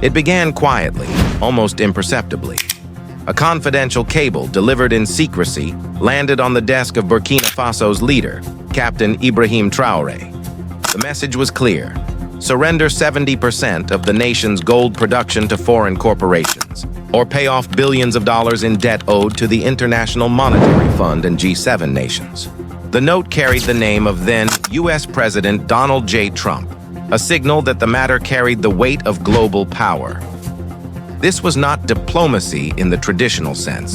It began quietly, almost imperceptibly. A confidential cable delivered in secrecy landed on the desk of Burkina Faso's leader, Captain Ibrahim Traoré. The message was clear: surrender 70% of the nation's gold production to foreign corporations, or pay off billions of dollars in debt owed to the International Monetary Fund and G7 nations. The note carried the name of then U.S. President Donald J. Trump, a signal that the matter carried the weight of global power. This was not diplomacy in the traditional sense.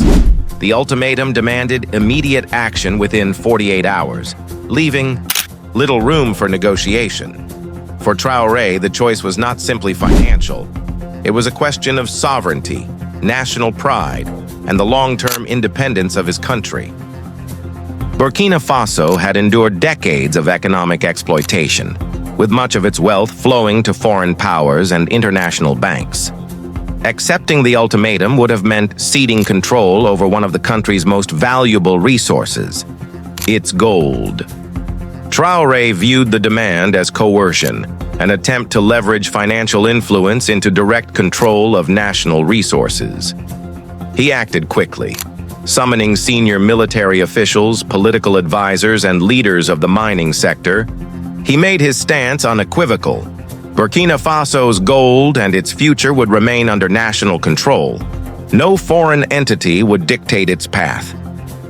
The ultimatum demanded immediate action within 48 hours, leaving little room for negotiation. For Traoré, the choice was not simply financial. It was a question of sovereignty, national pride, and the long-term independence of his country. Burkina Faso had endured decades of economic exploitation, with much of its wealth flowing to foreign powers and international banks. Accepting the ultimatum would have meant ceding control over one of the country's most valuable resources, its gold. Traoré viewed the demand as coercion, an attempt to leverage financial influence into direct control of national resources. He acted quickly, summoning senior military officials, political advisors, and leaders of the mining sector. He made his stance unequivocal. Burkina Faso's gold and its future would remain under national control. No foreign entity would dictate its path.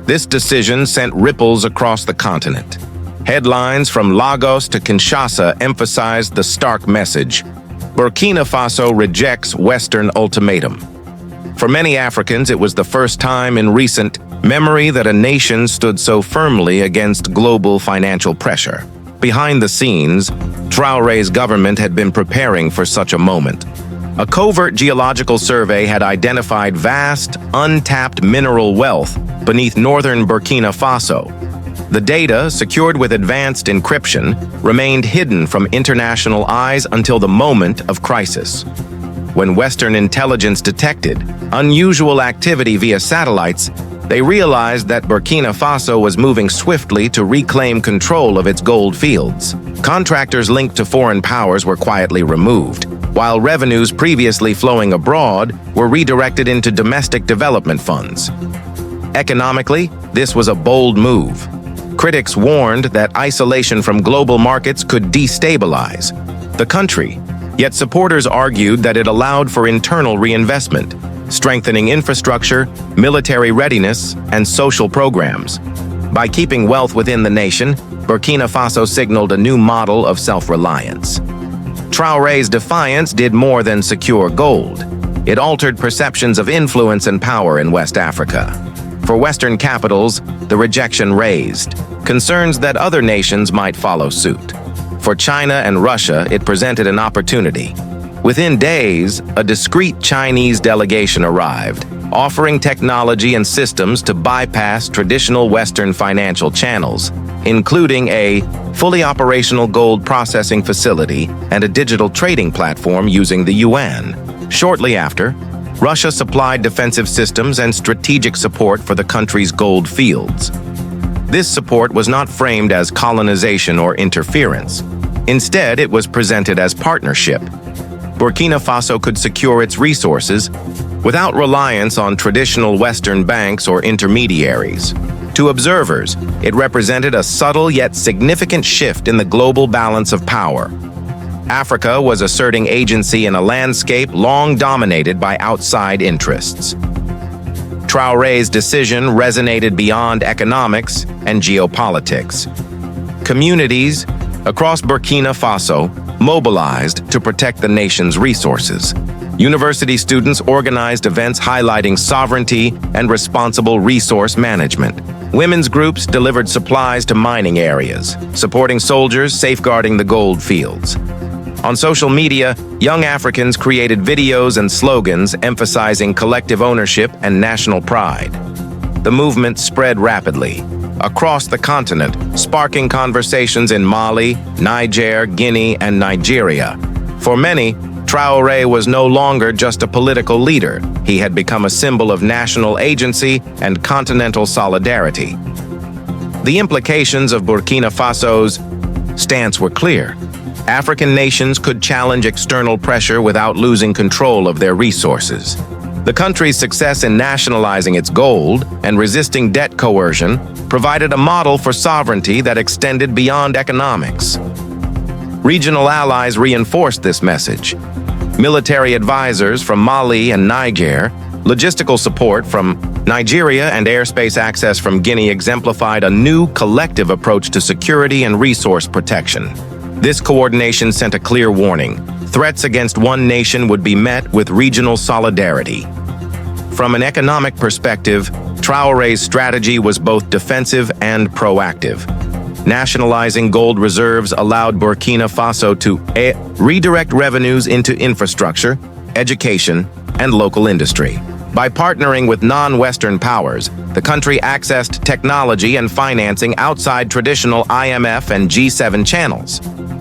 This decision sent ripples across the continent. Headlines from Lagos to Kinshasa emphasized the stark message: Burkina Faso rejects Western ultimatum. For many Africans, it was the first time in recent memory that a nation stood so firmly against global financial pressure. Behind the scenes, Traoré's government had been preparing for such a moment. A covert geological survey had identified vast, untapped mineral wealth beneath northern Burkina Faso. The data, secured with advanced encryption, remained hidden from international eyes until the moment of crisis. When Western intelligence detected unusual activity via satellites, they realized that Burkina Faso was moving swiftly to reclaim control of its gold fields. Contractors linked to foreign powers were quietly removed, while revenues previously flowing abroad were redirected into domestic development funds. Economically, this was a bold move. Critics warned that isolation from global markets could destabilize the country, yet supporters argued that it allowed for internal reinvestment, strengthening infrastructure, military readiness, and social programs. By keeping wealth within the nation, Burkina Faso signaled a new model of self-reliance. Traoré's defiance did more than secure gold. It altered perceptions of influence and power in West Africa. For Western capitals, the rejection raised concerns that other nations might follow suit. For China and Russia, it presented an opportunity. Within days, a discreet Chinese delegation arrived, offering technology and systems to bypass traditional Western financial channels, including a fully operational gold processing facility and a digital trading platform using the yuan. Shortly after, Russia supplied defensive systems and strategic support for the country's gold fields. This support was not framed as colonization or interference. Instead, it was presented as partnership. Burkina Faso could secure its resources without reliance on traditional Western banks or intermediaries. To observers, it represented a subtle yet significant shift in the global balance of power. Africa was asserting agency in a landscape long dominated by outside interests. Traoré's decision resonated beyond economics and geopolitics. Communities across Burkina Faso mobilized to protect the nation's resources. University students organized events highlighting sovereignty and responsible resource management. Women's groups delivered supplies to mining areas, supporting soldiers safeguarding the gold fields. On social media, young Africans created videos and slogans emphasizing collective ownership and national pride. The movement spread rapidly across the continent, sparking conversations in Mali, Niger, Guinea, and Nigeria. For many, Traoré was no longer just a political leader. He had become a symbol of national agency and continental solidarity. The implications of Burkina Faso's stance were clear. African nations could challenge external pressure without losing control of their resources. The country's success in nationalizing its gold and resisting debt coercion provided a model for sovereignty that extended beyond economics. Regional allies reinforced this message. Military advisors from Mali and Niger, logistical support from Nigeria, and airspace access from Guinea exemplified a new collective approach to security and resource protection. This coordination sent a clear warning. Threats against one nation would be met with regional solidarity. From an economic perspective, Traoré's strategy was both defensive and proactive. Nationalizing gold reserves allowed Burkina Faso to redirect revenues into infrastructure, education, and local industry. By partnering with non-Western powers, the country accessed technology and financing outside traditional IMF and G7 channels.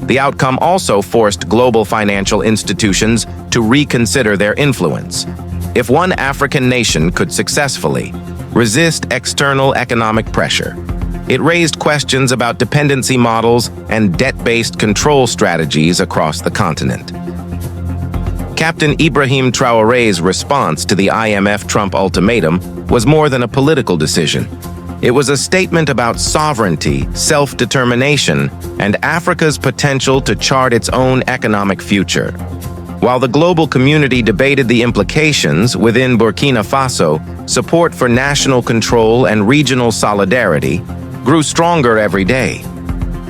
The outcome also forced global financial institutions to reconsider their influence. If one African nation could successfully resist external economic pressure, it raised questions about dependency models and debt-based control strategies across the continent. Captain Ibrahim Traoré's response to the IMF-Trump ultimatum was more than a political decision. It was a statement about sovereignty, self-determination, and Africa's potential to chart its own economic future. While the global community debated the implications, within Burkina Faso, support for national control and regional solidarity grew stronger every day.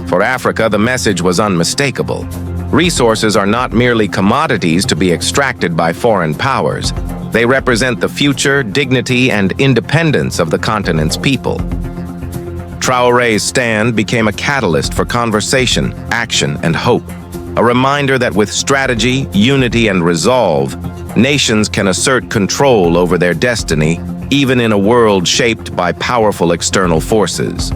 For Africa, the message was unmistakable. Resources are not merely commodities to be extracted by foreign powers. They represent the future, dignity, and independence of the continent's people. Traoré's stand became a catalyst for conversation, action, and hope. A reminder that with strategy, unity, and resolve, nations can assert control over their destiny, even in a world shaped by powerful external forces.